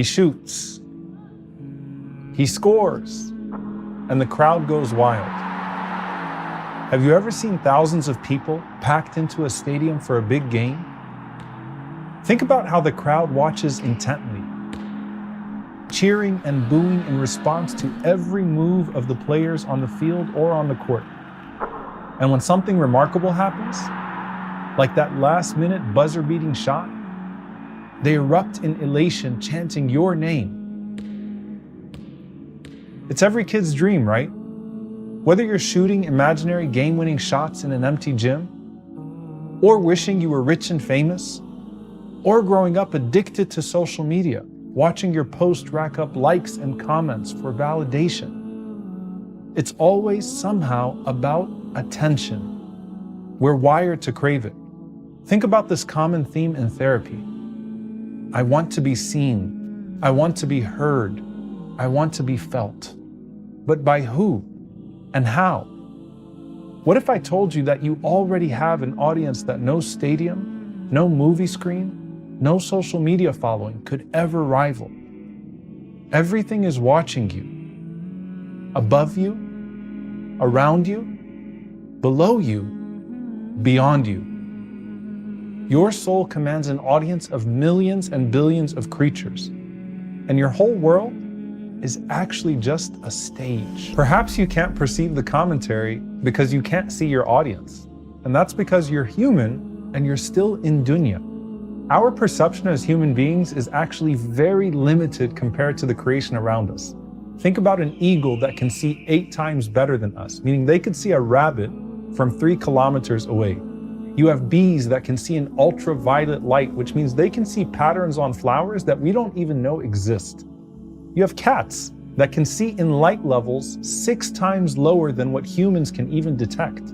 He shoots. He scores. And the crowd goes wild. Have you ever seen thousands of people packed into a stadium for a big game? Think about how the crowd watches intently, cheering and booing in response to every move of the players on the field or on the court. And when something remarkable happens, like that last-minute buzzer-beating shot, they erupt in elation, chanting your name. It's every kid's dream, right? Whether you're shooting imaginary game-winning shots in an empty gym, or wishing you were rich and famous, or growing up addicted to social media, watching your post rack up likes and comments for validation. It's always somehow about attention. We're wired to crave it. Think about this common theme in therapy. I want to be seen. I want to be heard. I want to be felt. But by who and how? What if I told you that you already have an audience that no stadium, no movie screen, no social media following could ever rival? Everything is watching you, above you, around you, below you, beyond you. Your soul commands an audience of millions and billions of creatures, and your whole world is actually just a stage. Perhaps you can't perceive the commentary because you can't see your audience, and that's because you're human and you're still in dunya. Our perception as human beings is actually very limited compared to the creation around us. Think about an eagle that can see 8 times better than us, meaning they could see a rabbit from 3 kilometers away. You have bees that can see an ultraviolet light, which means they can see patterns on flowers that we don't even know exist. You have cats that can see in light levels 6 times lower than what humans can even detect.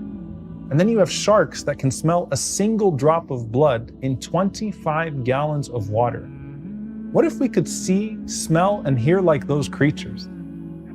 And then you have sharks that can smell a single drop of blood in 25 gallons of water. What if we could see, smell, and hear like those creatures?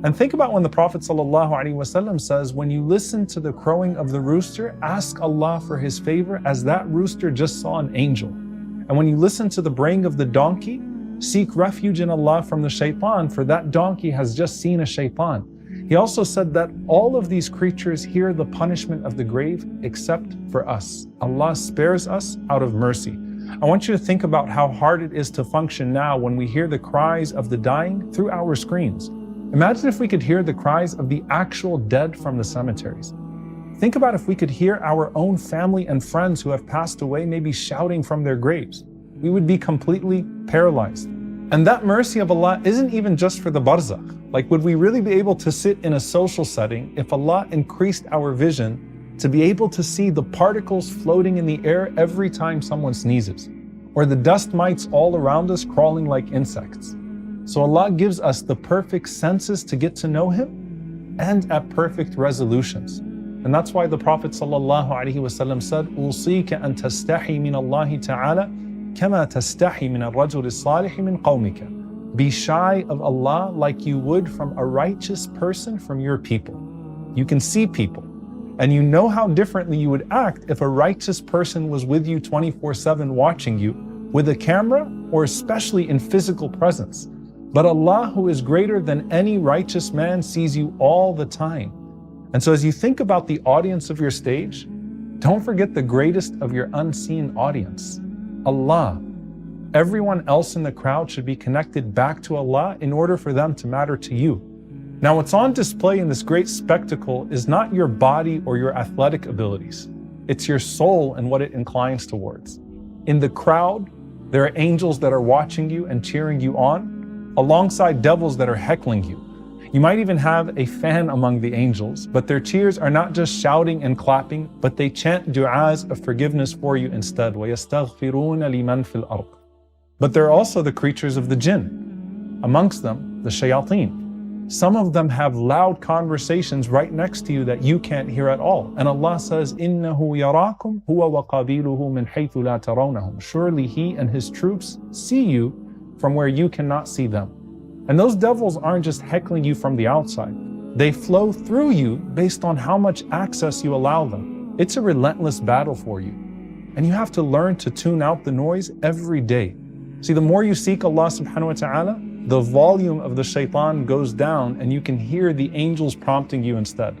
And think about when the Prophet ﷺ says, when you listen to the crowing of the rooster, ask Allah for his favor as that rooster just saw an angel. And when you listen to the braying of the donkey, seek refuge in Allah from the shaitan, for that donkey has just seen a shaitan. He also said that all of these creatures hear the punishment of the grave except for us. Allah spares us out of mercy. I want you to think about how hard it is to function now when we hear the cries of the dying through our screens. Imagine if we could hear the cries of the actual dead from the cemeteries. Think about if we could hear our own family and friends who have passed away maybe shouting from their graves. We would be completely paralyzed. And that mercy of Allah isn't even just for the barzakh. Like, would we really be able to sit in a social setting if Allah increased our vision to be able to see the particles floating in the air every time someone sneezes, or the dust mites all around us crawling like insects? So Allah gives us the perfect senses to get to know Him and at perfect resolutions. And that's why the Prophet ﷺ said, "Usika an tastahi min Allah ta'ala kama tastahi min ar-rajul as-salih min qawmika." Be shy of Allah like you would from a righteous person from your people. You can see people, and you know how differently you would act if a righteous person was with you 24/7 watching you with a camera, or especially in physical presence. But Allah, who is greater than any righteous man, sees you all the time. And so as you think about the audience of your stage, don't forget the greatest of your unseen audience, Allah. Everyone else in the crowd should be connected back to Allah in order for them to matter to you. Now, what's on display in this great spectacle is not your body or your athletic abilities. It's your soul and what it inclines towards. In the crowd, there are angels that are watching you and cheering you on, alongside devils that are heckling you. You might even have a fan among the angels, but their cheers are not just shouting and clapping, but they chant du'as of forgiveness for you instead. وَيَسْتَغْفِرُونَ لِمَنْ فِي الْأَرْضِ. But there are also the creatures of the jinn, amongst them the shayateen. Some of them have loud conversations right next to you that you can't hear at all. And Allah says, إِنَّهُ يَرَاكُمْ هُوَ وَقَبِيلُهُ مِنْ حَيْثُ لَا تَرَوْنَهُمْ. Surely He and His troops see you from where you cannot see them. And those devils aren't just heckling you from the outside. They flow through you based on how much access you allow them. It's a relentless battle for you. And you have to learn to tune out the noise every day. See, the more you seek Allah subhanahu wa ta'ala, the volume of the shaitan goes down and you can hear the angels prompting you instead.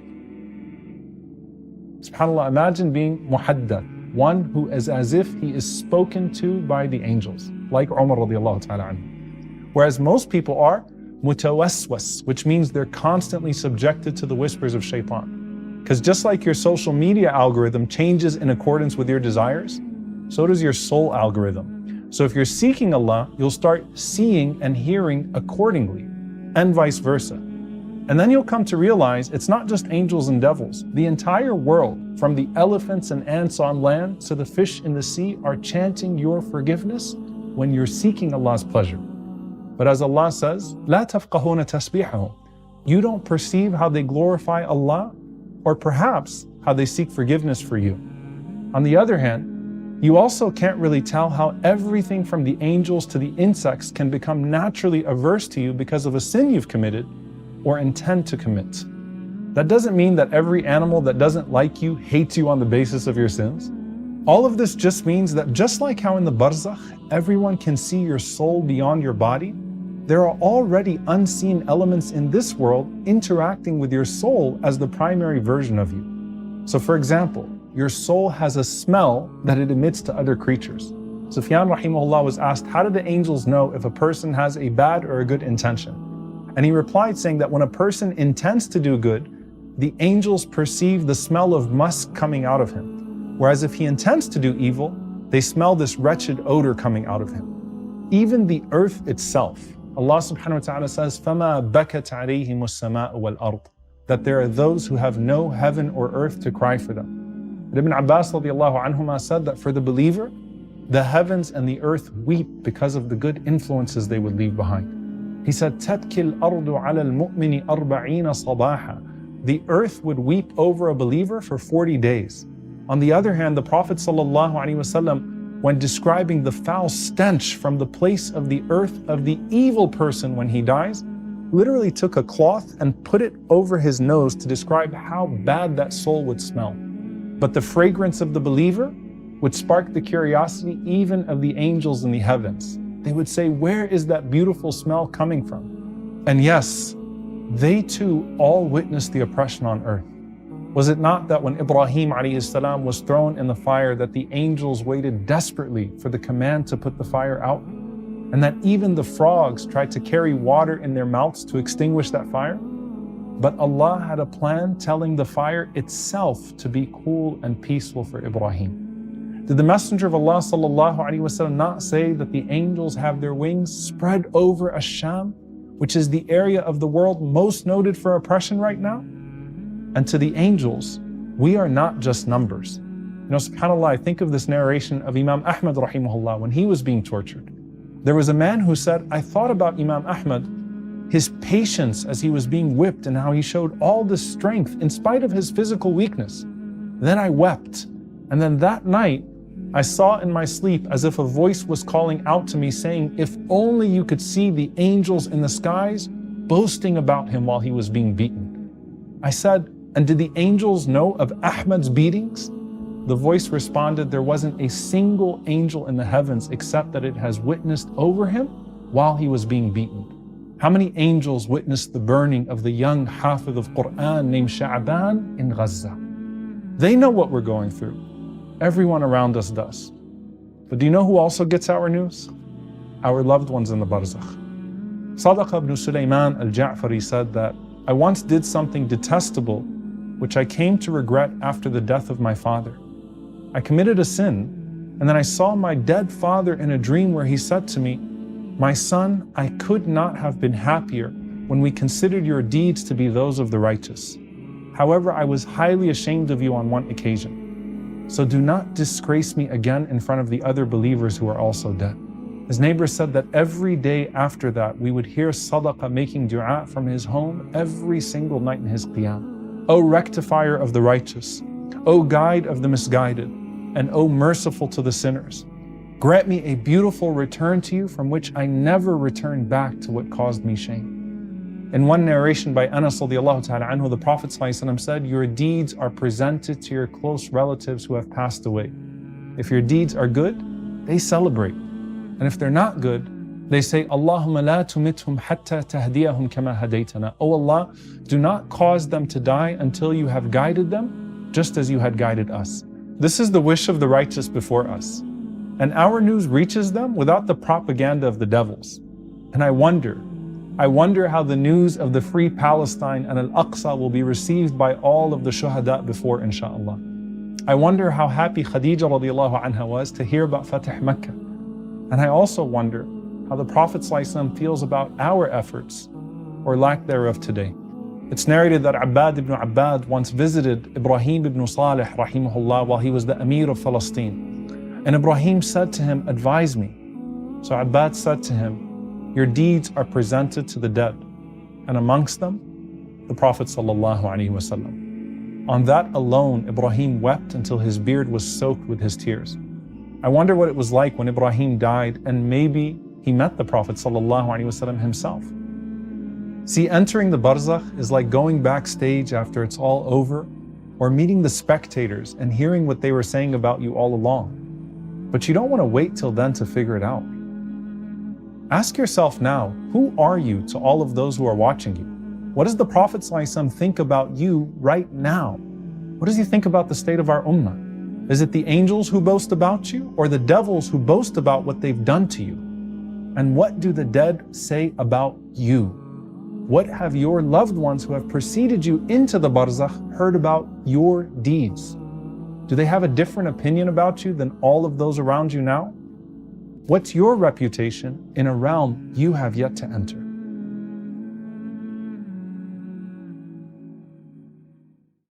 SubhanAllah, imagine being muhaddath, one who is as if he is spoken to by the angels, like Umar radiallahu ta'ala anhu. Whereas most people are mutawaswas, which means they're constantly subjected to the whispers of shaitan. Because just like your social media algorithm changes in accordance with your desires, so does your soul algorithm. So if you're seeking Allah, you'll start seeing and hearing accordingly, and vice versa. And then you'll come to realize it's not just angels and devils. The entire world, from the elephants and ants on land to the fish in the sea, are chanting your forgiveness when you're seeking Allah's pleasure. But as Allah says, لا تفقهون تسبيحهم. You don't perceive how they glorify Allah, or perhaps how they seek forgiveness for you. On the other hand, you also can't really tell how everything from the angels to the insects can become naturally averse to you because of a sin you've committed or intend to commit. That doesn't mean that every animal that doesn't like you hates you on the basis of your sins. All of this just means that just like how in the barzakh, everyone can see your soul beyond your body, there are already unseen elements in this world interacting with your soul as the primary version of you. So for example, your soul has a smell that it emits to other creatures. Sufyan rahimahullah was asked, how do the angels know if a person has a bad or a good intention? And he replied saying that when a person intends to do good, the angels perceive the smell of musk coming out of him. Whereas if he intends to do evil, they smell this wretched odor coming out of him. Even the earth itself, Allah subhanahu wa ta'ala says, فَمَا بَكَتْ عَلَيْهِمُ السَّمَاءُ وَالْأَرْضُ, that there are those who have no heaven or earth to cry for them. And Ibn Abbas radiallahu anhuma said that for the believer, the heavens and the earth weep because of the good influences they would leave behind. He said, تَبْكِي الْأَرْضُ عَلَى الْمُؤْمِنِ أَرْبَعِينَ صَبَاحًا. The earth would weep over a believer for 40 days. On the other hand, the Prophet ﷺ, when describing the foul stench from the place of the earth of the evil person when he dies, literally took a cloth and put it over his nose to describe how bad that soul would smell. But the fragrance of the believer would spark the curiosity even of the angels in the heavens. They would say, where is that beautiful smell coming from? And yes, they too all witnessed the oppression on earth. Was it not that when Ibrahim alayhi salam was thrown in the fire that the angels waited desperately for the command to put the fire out? And that even the frogs tried to carry water in their mouths to extinguish that fire? But Allah had a plan telling the fire itself to be cool and peaceful for Ibrahim. Did the Messenger of Allah sallallahu alaihi wasallam not say that the angels have their wings spread over Ash-Sham, which is the area of the world most noted for oppression right now? And to the angels, we are not just numbers. You know, subhanAllah, I think of this narration of Imam Ahmad rahimahullah when he was being tortured. There was a man who said, I thought about Imam Ahmad, his patience as he was being whipped and how he showed all this strength in spite of his physical weakness. Then I wept. And then that night, I saw in my sleep as if a voice was calling out to me saying, if only you could see the angels in the skies boasting about him while he was being beaten. I said, and did the angels know of Ahmad's beatings? The voice responded, there wasn't a single angel in the heavens except that it has witnessed over him while he was being beaten. How many angels witnessed the burning of the young Hafiz of Quran named Sha'ban in Gaza? They know what we're going through. Everyone around us does. But do you know who also gets our news? Our loved ones in the barzakh. Sadaqa ibn Suleiman al-Ja'fari said that I once did something detestable which I came to regret after the death of my father. I committed a sin, and then I saw my dead father in a dream where he said to me, my son, I could not have been happier when we considered your deeds to be those of the righteous. However, I was highly ashamed of you on one occasion. So do not disgrace me again in front of the other believers who are also dead. His neighbor said that every day after that, we would hear Sadaqah making dua from his home every single night in his qiyam. O rectifier of the righteous, O guide of the misguided, and O merciful to the sinners, grant me a beautiful return to you from which I never return back to what caused me shame. In one narration by Anas radiallahu ta'ala anhu, the Prophet ﷺ said, your deeds are presented to your close relatives who have passed away. If your deeds are good, they celebrate. And if they're not good, they say, Allahumma la tumithum hatta tahdiyahum kama hadaytana. Oh Allah, do not cause them to die until you have guided them, just as you had guided us. This is the wish of the righteous before us. And our news reaches them without the propaganda of the devils. And I wonder how the news of the free Palestine and Al-Aqsa will be received by all of the shuhada before, inshaAllah. I wonder how happy Khadija radiallahu anha was to hear about Fatih Mecca. And I also wonder how the Prophet ﷺ feels about our efforts, or lack thereof today. It's narrated that Abbad ibn Abbad once visited Ibrahim ibn Salih rahimahullah while he was the Amir of Palestine. And Ibrahim said to him, advise me. So Abbad said to him, your deeds are presented to the dead, and amongst them, the Prophet ﷺ. On that alone, Ibrahim wept until his beard was soaked with his tears. I wonder what it was like when Ibrahim died, and maybe he met the Prophet ﷺ himself. See, entering the barzakh is like going backstage after it's all over, or meeting the spectators and hearing what they were saying about you all along. But you don't want to wait till then to figure it out. Ask yourself now, who are you to all of those who are watching you? What does the Prophet ﷺ think about you right now? What does he think about the state of our ummah? Is it the angels who boast about you, or the devils who boast about what they've done to you? And what do the dead say about you? What have your loved ones who have preceded you into the barzakh heard about your deeds? Do they have a different opinion about you than all of those around you now? What's your reputation in a realm you have yet to enter?